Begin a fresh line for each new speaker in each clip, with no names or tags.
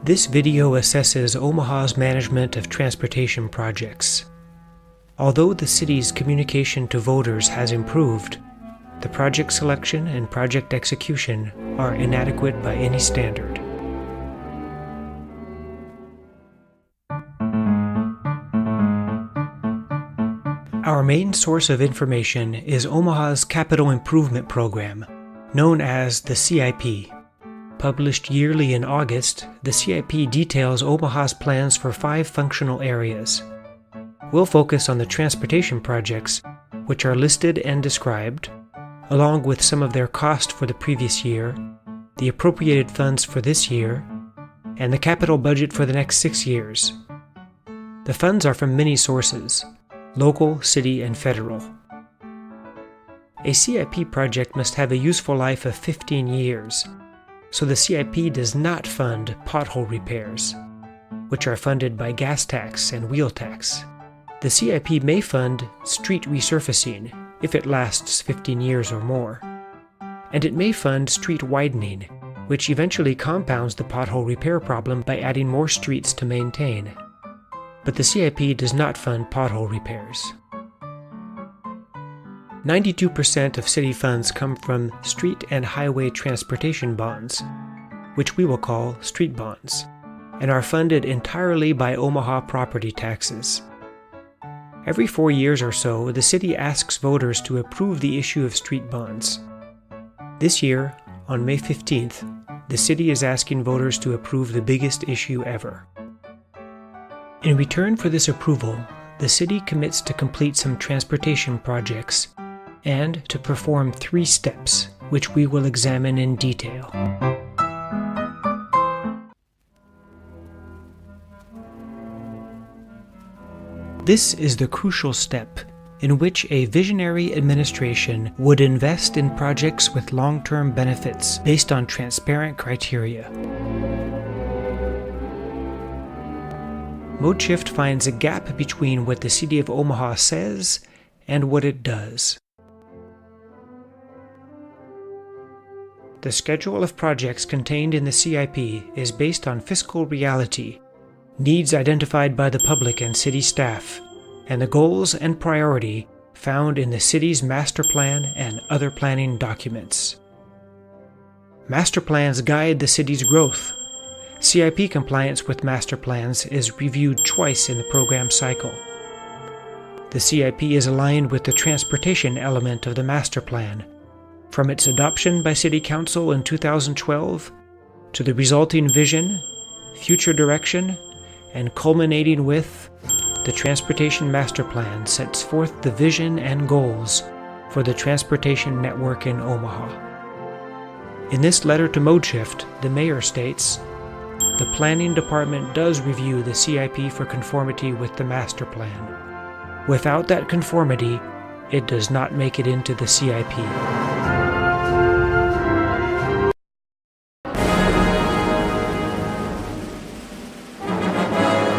This video assesses Omaha's management of transportation projects. Although the city's communication to voters has improved, the project selection and project execution are inadequate by any standard. Our main source of information is Omaha's Capital Improvement Program, known as the CIP. Published yearly in August, the CIP details Omaha's plans for 5 functional areas. We'll focus on the transportation projects, which are listed and described, along with some of their cost for the previous year, the appropriated funds for this year, and the capital budget for the next 6 years. The funds are from many sources: local, city, and federal. A CIP project must have a useful life of 15 years, so the CIP does not fund pothole repairs, which are funded by gas tax and wheel tax. The CIP may fund street resurfacing if it lasts 15 years or more, and it may fund street widening, which eventually compounds the pothole repair problem by adding more streets to maintain. But the CIP does not fund pothole repairs. 92% of city funds come from street and highway transportation bonds, which we will call street bonds, and are funded entirely by Omaha property taxes. Every 4 years or so, the city asks voters to approve the issue of street bonds. This year, on May 15th, the city is asking voters to approve the biggest issue ever. In return for this approval, the city commits to complete some transportation projects and to perform 3 steps, which we will examine in detail. This is the crucial step in which a visionary administration would invest in projects with long-term benefits based on transparent criteria. ModeShift finds a gap between what the City of Omaha says and what it does. The schedule of projects contained in the CIP is based on fiscal reality, needs identified by the public and city staff, and the goals and priority found in the city's master plan and other planning documents. Master plans guide the city's growth. CIP compliance with master plans is reviewed twice in the program cycle. The CIP is aligned with the transportation element of the master plan, from its adoption by City Council in 2012 to the resulting vision, future direction, and culminating with the Transportation Master Plan sets forth the vision and goals for the transportation network in Omaha. In this letter to ModeShift, the mayor states, "The planning department does review the CIP for conformity with the master plan. Without that conformity, it does not make it into the CIP."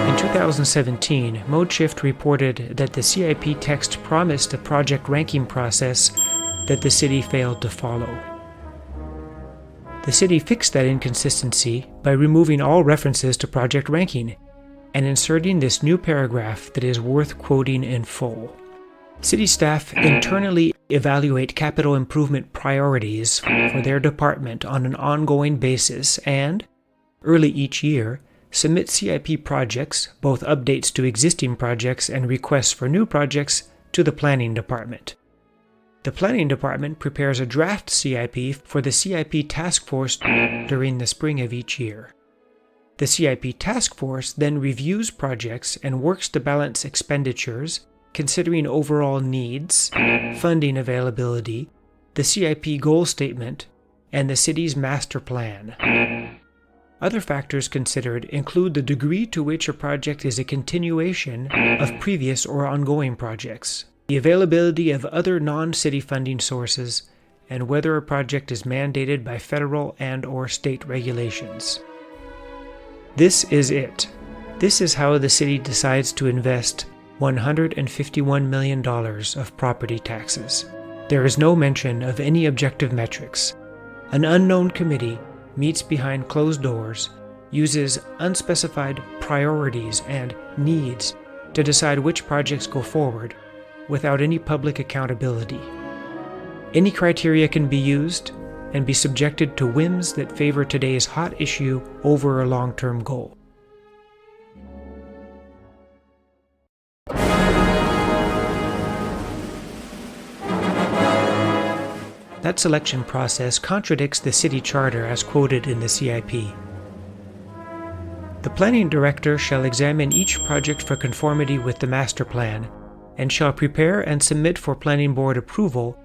In 2017, ModeShift reported that the CIP text promised a project ranking process that the city failed to follow. The city fixed that inconsistency by removing all references to project ranking and inserting this new paragraph that is worth quoting in full. City staff internally evaluate capital improvement priorities for their department on an ongoing basis and, early each year, submit CIP projects, both updates to existing projects and requests for new projects, to the planning department. The planning department prepares a draft CIP for the CIP task force during the spring of each year. The CIP task force then reviews projects and works to balance expenditures, considering overall needs, funding availability, the CIP goal statement, and the city's master plan. Other factors considered include the degree to which a project is a continuation of previous or ongoing projects, the availability of other non-city funding sources, and whether a project is mandated by federal and/or state regulations. This is it. This is how the city decides to invest $151 million of property taxes. There is no mention of any objective metrics. An unknown committee meets behind closed doors uses unspecified priorities and needs to decide which projects go forward without any public accountability. Any criteria can be used and be subjected to whims that favor today's hot issue over a long-term goal. That selection process contradicts the city charter as quoted in the CIP. The planning director shall examine each project for conformity with the master plan and shall prepare and submit for planning board approval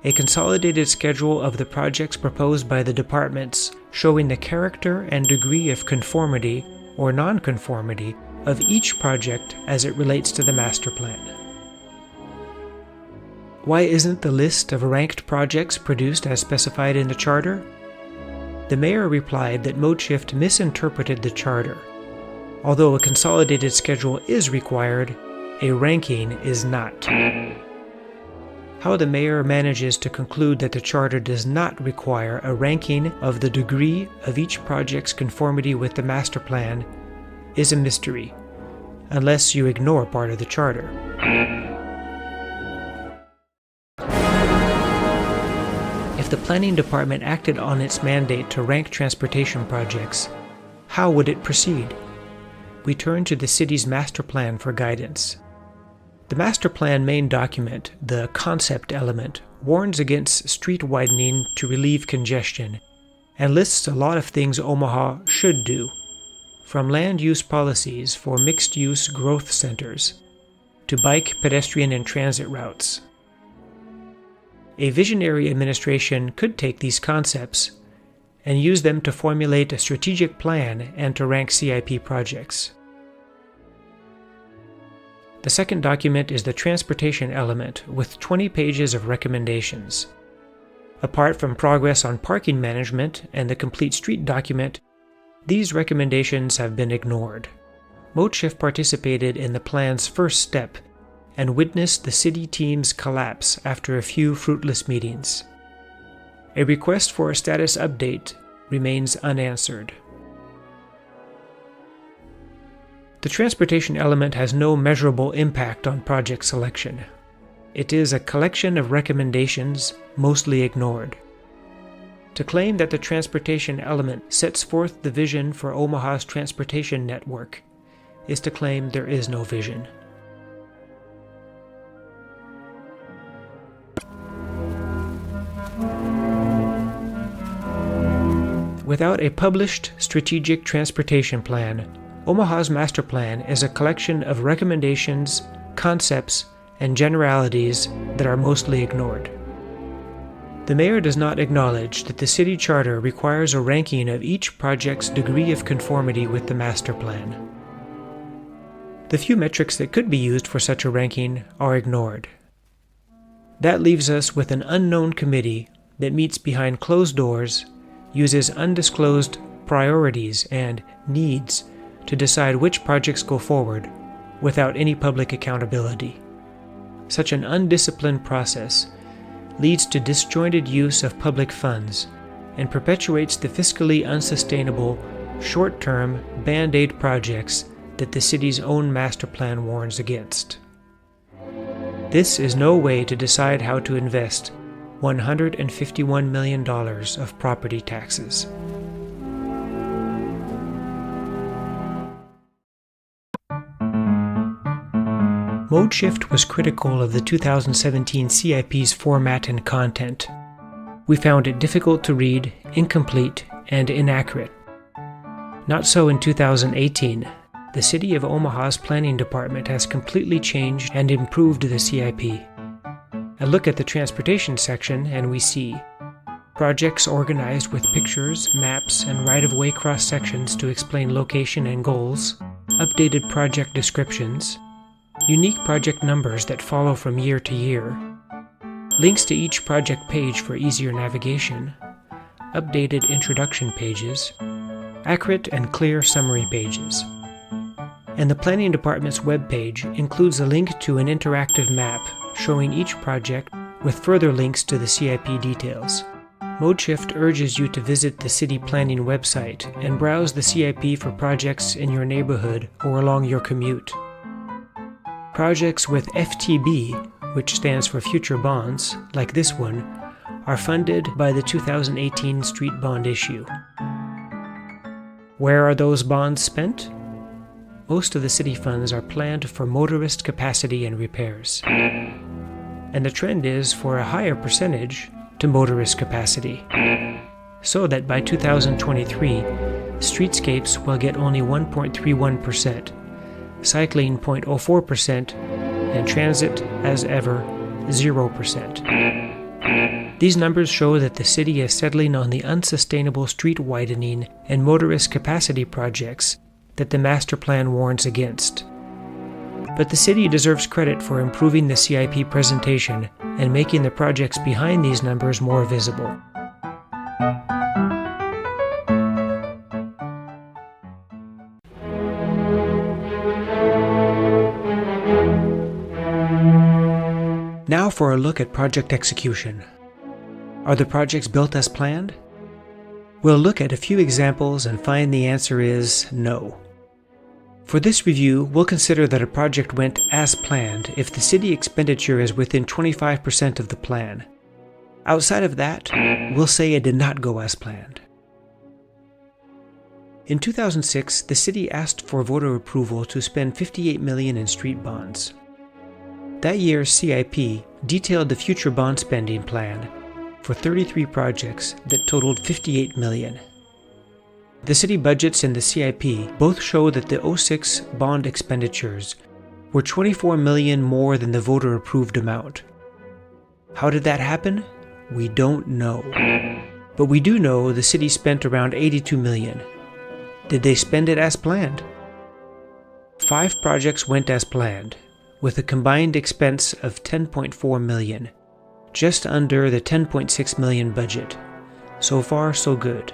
a consolidated schedule of the projects proposed by the departments showing the character and degree of conformity or nonconformity of each project as it relates to the master plan. Why isn't the list of ranked projects produced as specified in the charter? The mayor replied that ModeShift misinterpreted the charter. Although a consolidated schedule is required, a ranking is not. How the mayor manages to conclude that the charter does not require a ranking of the degree of each project's conformity with the master plan is a mystery, unless you ignore part of the charter. If the planning department acted on its mandate to rank transportation projects, how would it proceed? We turn to the city's master plan for guidance. The master plan main document, the concept element, warns against street widening to relieve congestion and lists a lot of things Omaha should do, from land use policies for mixed-use growth centers to bike, pedestrian, and transit routes. A visionary administration could take these concepts and use them to formulate a strategic plan and to rank CIP projects. The second document is the transportation element with 20 pages of recommendations. Apart from progress on parking management and the complete street document, these recommendations have been ignored. ModeShift participated in the plan's first step and witnessed the city team's collapse after a few fruitless meetings. A request for a status update remains unanswered. The transportation element has no measurable impact on project selection. It is a collection of recommendations mostly ignored. To claim that the transportation element sets forth the vision for Omaha's transportation network is to claim there is no vision. Without a published strategic transportation plan, Omaha's master plan is a collection of recommendations, concepts, and generalities that are mostly ignored. The mayor does not acknowledge that the city charter requires a ranking of each project's degree of conformity with the master plan. The few metrics that could be used for such a ranking are ignored. That leaves us with an unknown committee that meets behind closed doors, uses undisclosed priorities and needs to decide which projects go forward without any public accountability. Such an undisciplined process leads to disjointed use of public funds and perpetuates the fiscally unsustainable, short-term Band-Aid projects that the city's own master plan warns against. This is no way to decide how to invest $151 million of property taxes. ModeShift was critical of the 2017 CIP's format and content. We found it difficult to read, incomplete, and inaccurate. Not so in 2018. The City of Omaha's planning department has completely changed and improved the CIP. A look at the transportation section and we see projects organized with pictures, maps, and right-of-way cross-sections to explain location and goals, updated project descriptions, unique project numbers that follow from year to year, links to each project page for easier navigation, updated introduction pages, accurate and clear summary pages. And the Planning Department's webpage includes a link to an interactive map showing each project with further links to the CIP details. ModeShift urges you to visit the city planning website and browse the CIP for projects in your neighborhood or along your commute. Projects with FTB, which stands for Future Bonds, like this one, are funded by the 2018 street bond issue. Where are those bonds spent? Most of the city funds are planned for motorist capacity and repairs. And the trend is for a higher percentage to motorist capacity, so that by 2023, streetscapes will get only 1.31%, cycling 0.04%, and transit, as ever, 0%. These numbers show that the city is settling on the unsustainable street widening and motorist capacity projects that the master plan warns against. But the city deserves credit for improving the CIP presentation and making the projects behind these numbers more visible. Now for a look at project execution. Are the projects built as planned? We'll look at a few examples and find the answer is no. For this review, we'll consider that a project went as planned if the city expenditure is within 25% of the plan. Outside of that, we'll say it did not go as planned. In 2006, the city asked for voter approval to spend $58 million in street bonds. That year's CIP detailed the future bond spending plan for 33 projects that totaled $58 million. The city budgets and the CIP both show that the 2006 bond expenditures were $24 million more than the voter-approved amount. How did that happen? We don't know. But we do know the city spent around $82 million. Did they spend it as planned? 5 projects went as planned, with a combined expense of $10.4 million, just under the $10.6 million budget. So far, so good.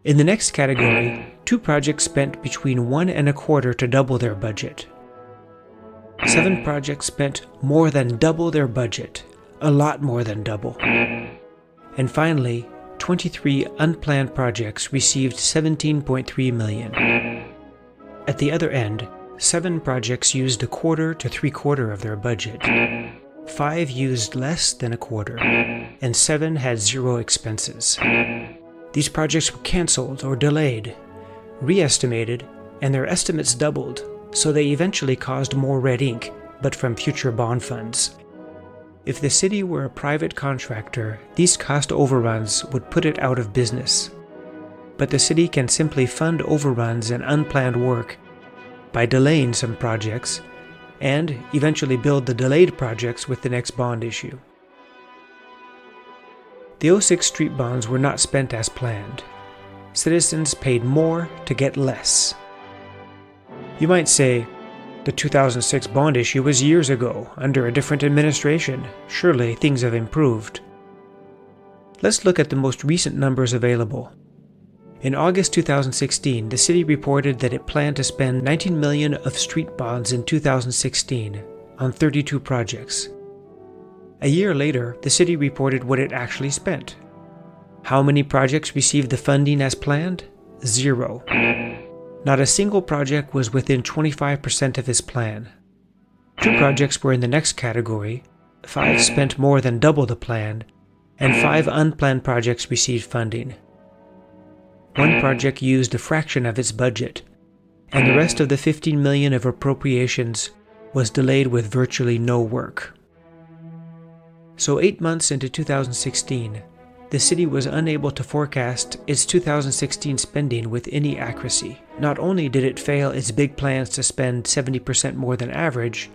In the next category, 2 projects spent between $1.25 to double their budget. 7 projects spent more than double their budget, a lot more than double. And finally, 23 unplanned projects received $17.3 million. At the other end, 7 projects used 1/4 to 3/4 of their budget. 5 used less than 1/4, and 7 had 0 expenses. These projects were canceled or delayed, re-estimated, and their estimates doubled, so they eventually caused more red ink, but from future bond funds. If the city were a private contractor, these cost overruns would put it out of business. But the city can simply fund overruns and unplanned work by delaying some projects, and eventually build the delayed projects with the next bond issue. The 2006 street bonds were not spent as planned. Citizens paid more to get less. You might say, the 2006 bond issue was years ago, under a different administration. Surely things have improved. Let's look at the most recent numbers available. In August 2016, the city reported that it planned to spend $19 million of street bonds in 2016 on 32 projects. A year later, the city reported what it actually spent. How many projects received the funding as planned? 0. Not a single project was within 25% of its plan. 2 projects were in the next category, 5 spent more than double the plan, and 5 unplanned projects received funding. 1 project used a fraction of its budget, and the rest of the $15 million of appropriations was delayed with virtually no work. So 8 months into 2016, the city was unable to forecast its 2016 spending with any accuracy. Not only did it fail its big plans to spend 70% more than average,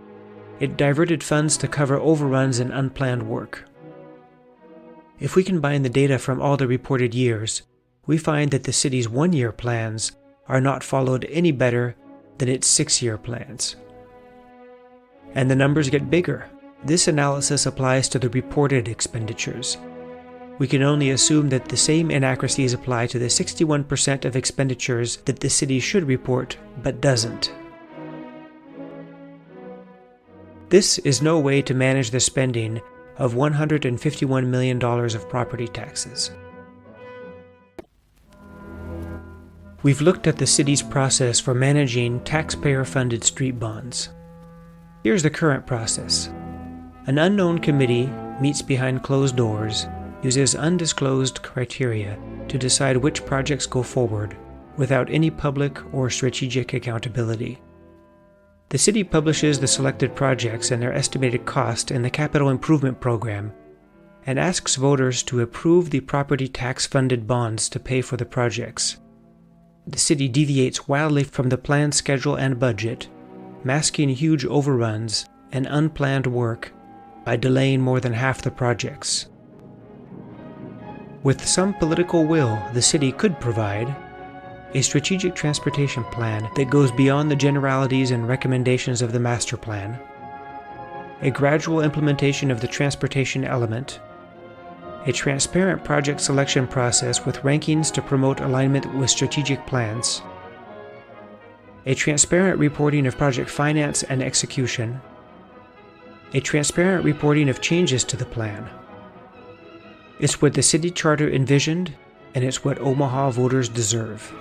it diverted funds to cover overruns and unplanned work. If we combine the data from all the reported years, we find that the city's 1-year plans are not followed any better than its 6-year plans. And the numbers get bigger. This analysis applies to the reported expenditures. We can only assume that the same inaccuracies apply to the 61% of expenditures that the city should report, but doesn't. This is no way to manage the spending of $151 million of property taxes. We've looked at the city's process for managing taxpayer-funded street bonds. Here's the current process. An unknown committee meets behind closed doors, uses undisclosed criteria to decide which projects go forward without any public or strategic accountability. The city publishes the selected projects and their estimated cost in the Capital Improvement Program and asks voters to approve the property tax-funded bonds to pay for the projects. The city deviates wildly from the planned schedule and budget, masking huge overruns and unplanned work by delaying more than half the projects. With some political will, the city could provide a strategic transportation plan that goes beyond the generalities and recommendations of the master plan, a gradual implementation of the transportation element, a transparent project selection process with rankings to promote alignment with strategic plans, a transparent reporting of project finance and execution, a transparent reporting of changes to the plan. It's what the city charter envisioned, and it's what Omaha voters deserve.